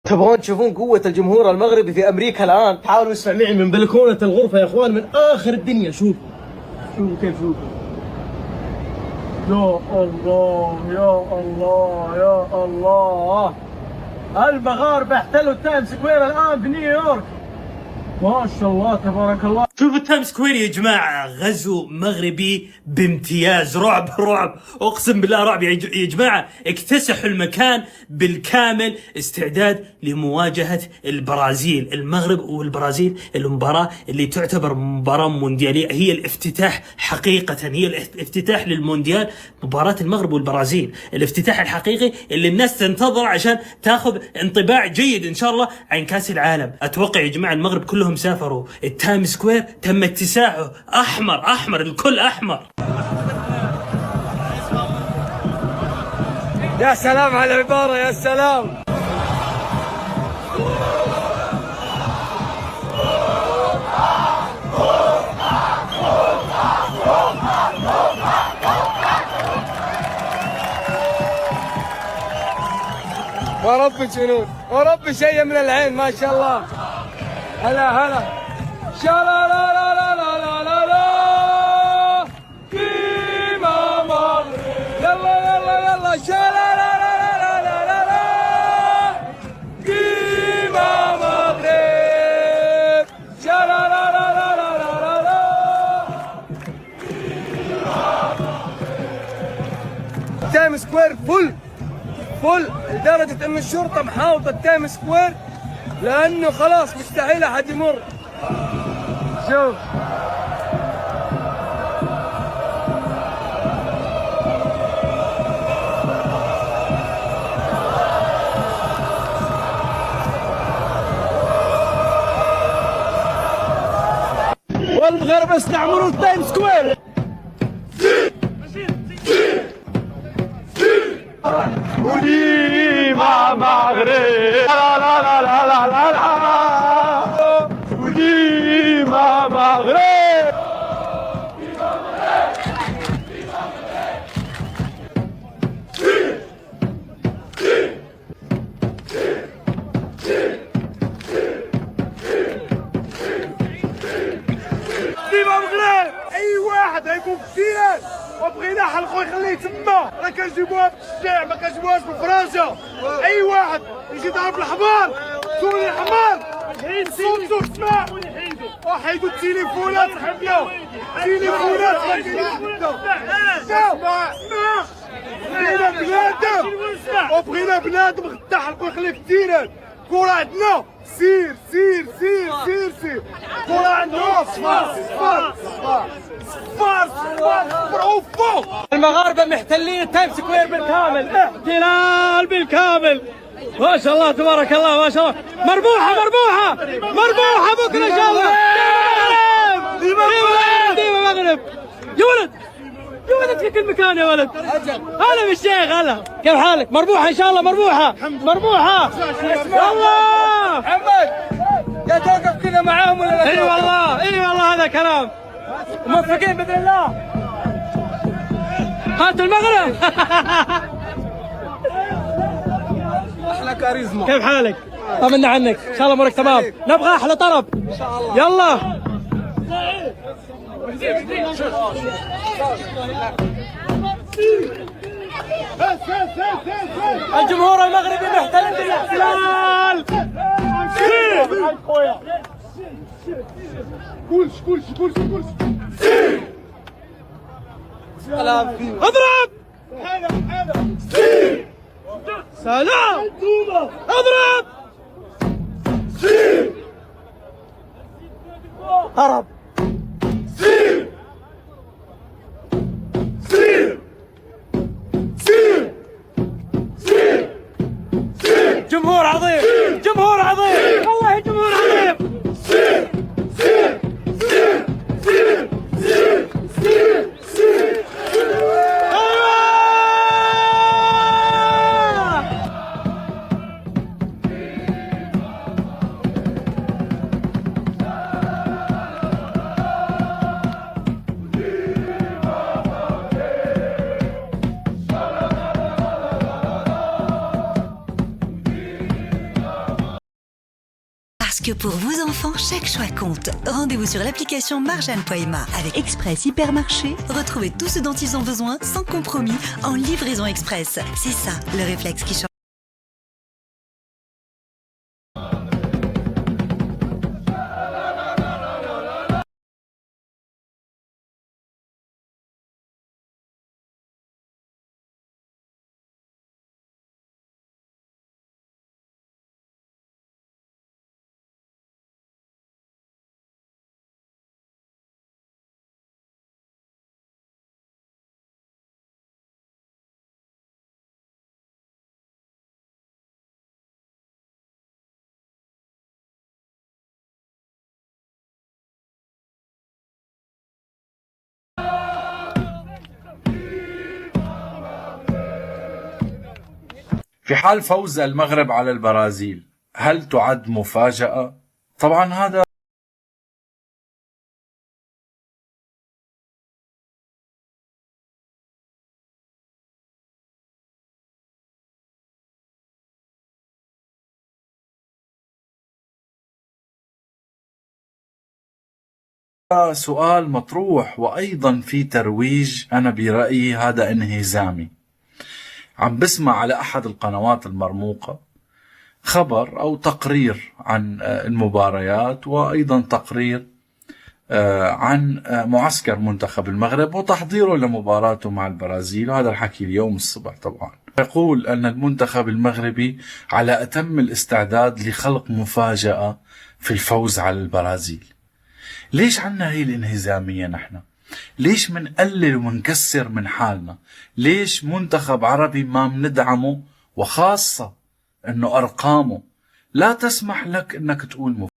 تبغون تشوفون قوة الجمهور المغربي في أمريكا الآن؟ تعالوا اسمع معي من بلكونة الغرفة يا إخوان، من آخر الدنيا. شوف كيف شوف. يا الله يا الله يا الله، المغاربة احتلوا التايم سكوير الآن في نيويورك، ما شاء الله تبارك الله. شوفوا التايم سكوير يا جماعة، غزو مغربي بامتياز، رعب رعب، اقسم بالله رعب يا جماعة. اكتسحوا المكان بالكامل استعداد لمواجهة البرازيل. المغرب والبرازيل المباراة اللي تعتبر مباراة مونديالية، هي الافتتاح حقيقة، هي الافتتاح للمونديال. مباراة المغرب والبرازيل الافتتاح الحقيقي اللي الناس تنتظر عشان تاخذ انطباع جيد ان شاء الله عن كاس العالم. اتوقع يا جماعة المغرب كلهم سافروا، التايم سكوير تم اتساعه، احمر احمر، الكل احمر. يا سلام على العبارة، يا سلام. ورب جنود، ورب شيء من العين، ما شاء الله. هلا هلا شلا لا لا لا لا لا لا فيما مغرب، يلا يلا يلا شلا لا لا لا لا لا لا فيما مغرب، شلا لا لا لا لا لا لا لا. تايم سكوير فل لدرجة ان الشرطة محاوطة التايم سكوير لانه خلاص مستحيل احد يمر. شوف والمغاربة استعمروا التايم سكوير. وديما مغرب، لا لا لا لا لا لا، وديما مغرب. ديما مغرب. اي واحد هيكون في السينات وبغينا حلقو يخليه تما، راه كنجيبوها في الشارع، ما كنجيبوهاش في فرنسا. اي واحد يجي يضرب الحمار، سولي الحمار، صوتو اسمع، وحيدوا التليفونات حنا، التليفونات ما كاينينش. اسمع بغينا بنادم، وبغينا بنادم غدا حلقو يخليه في التيران. كورة عندنا سير سير سير سير سير، كورة عندنا صفار صفار صفار صفار صفار فوق. المغاربة محتلين التايم سكوير بالكامل، احتلال بالكامل، ما شاء الله تبارك الله ما شاء الله. مربوحة مربوحة مربوحة بكرة ان شاء الله. ديما مغرب يا ولد، يا ولد في كل مكان يا ولد. هلا بالشيخ، هلا كيف حالك؟ مربوحة ان شاء الله، مربوحة مربوحة. الله محمد يا توقف كذا معاهم ولا لا؟ اي والله اي والله هذا كلام. موفقين باذن الله. هات المغرب. احلى كاريزما. كيف حالك؟ طمنا عنك، ان شاء الله امورك تمام. نبغى احلى طرب ان شاء الله. يلا الجمهور المغربي محتل بالاحتلال. اضرب سلام، اضرب هرب. جمهور عظيم، جمهور عظيم، والله جمهور عظيم. que pour vos enfants, chaque choix compte. Rendez-vous sur l'application Marjane.ma. Avec Express Hypermarché, retrouvez tout ce dont ils ont besoin sans compromis en livraison express. C'est ça, le réflexe qui change. في حال فوز المغرب على البرازيل، هل تعد مفاجأة؟ طبعا هذا سؤال مطروح، وأيضا في ترويج. أنا برأيي هذا انهزامي. عم بسمع على أحد القنوات المرموقة خبر أو تقرير عن المباريات، وأيضا تقرير عن معسكر منتخب المغرب وتحضيره لمباراته مع البرازيل، وهذا الحكي اليوم الصبح. طبعا يقول أن المنتخب المغربي على أتم الاستعداد لخلق مفاجأة في الفوز على البرازيل. ليش عنا هي الانهزامية نحن؟ ليش منقلل ومنكسر من حالنا؟ ليش منتخب عربي ما مندعمه؟ وخاصة انه ارقامه لا تسمح لك انك تقول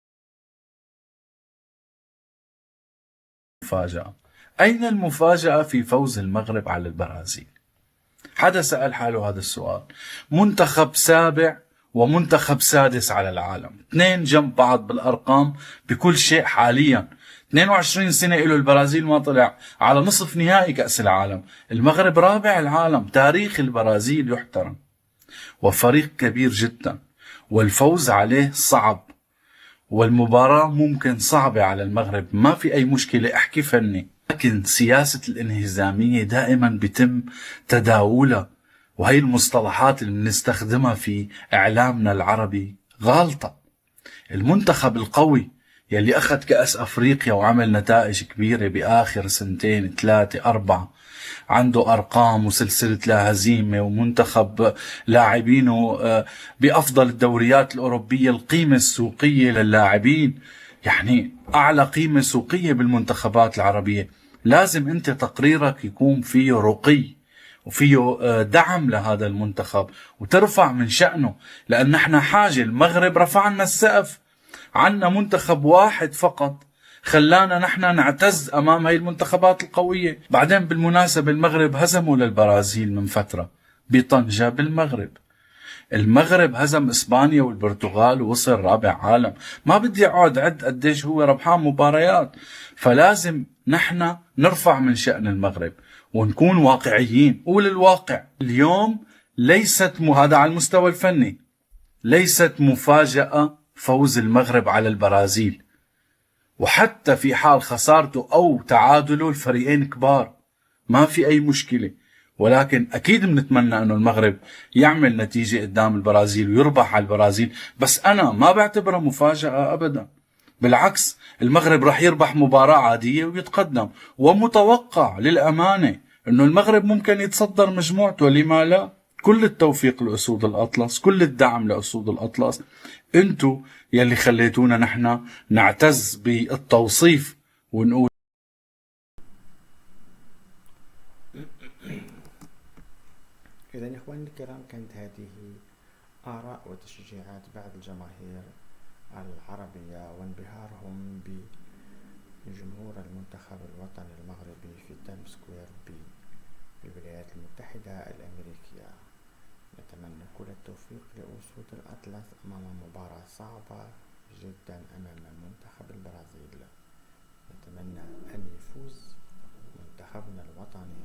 مفاجأة. اين المفاجأة في فوز المغرب على البرازيل؟ حدا سأل حاله هذا السؤال؟ منتخب سابع ومنتخب سادس على العالم، اثنين جنب بعض بالارقام بكل شيء حاليا. 22 سنة له البرازيل ما طلع على نصف نهائي كأس العالم. المغرب رابع العالم. تاريخ البرازيل يحترم، وفريق كبير جدا، والفوز عليه صعب، والمباراة ممكن صعبة على المغرب، ما في أي مشكلة، احكي فني. لكن سياسة الانهزامية دائما بيتم تداولها، وهي المصطلحات اللي بنستخدمها في إعلامنا العربي غالطة. المنتخب القوي يلي أخذ كأس أفريقيا وعمل نتائج كبيرة بآخر سنتين 3-4، عنده أرقام وسلسلة لا هزيمة، ومنتخب لاعبينه بأفضل الدوريات الأوروبية. القيمة السوقية للاعبين يعني أعلى قيمة سوقية بالمنتخبات العربية. لازم أنت تقريرك يكون فيه رقي وفيه دعم لهذا المنتخب وترفع من شأنه، لأن نحن حاجة. المغرب رفعنا السقف، عنا منتخب واحد فقط خلانا نحن نعتز أمام هاي المنتخبات القوية. بعدين بالمناسبة المغرب هزموا للبرازيل من فترة بطنجة بالمغرب. المغرب هزم إسبانيا والبرتغال ووصل رابع عالم. ما بدي أقعد عد قديش هو ربحان مباريات. فلازم نحن نرفع من شأن المغرب ونكون واقعيين. قول الواقع اليوم ليست هذا على المستوى الفني ليست مفاجأة فوز المغرب على البرازيل، وحتى في حال خسارته أو تعادله الفريقين كبار ما في أي مشكلة. ولكن أكيد بنتمنى أنه المغرب يعمل نتيجة قدام البرازيل ويربح على البرازيل، بس أنا ما بعتبرها مفاجأة أبدا. بالعكس، المغرب رح يربح مباراة عادية ويتقدم، ومتوقع للأمانة أنه المغرب ممكن يتصدر مجموعته، لما لا؟ كل التوفيق لأسود الأطلس، كل الدعم لأسود الأطلس. انتو يلي خليتونا نحن نعتز بالتوصيف ونقول. إذا يا إخواني الكرام، كانت هذه آراء وتشجيعات بعض الجماهير العربية وانبهارهم بجمهور المنتخب الوطني المغربي في تايم سكوير بالولايات المتحدة الأمريكية. نتمنى كل التوفيق لأسود الأطلس أمام مباراة صعبة جدا أمام منتخب البرازيل. نتمنى أن يفوز منتخبنا الوطني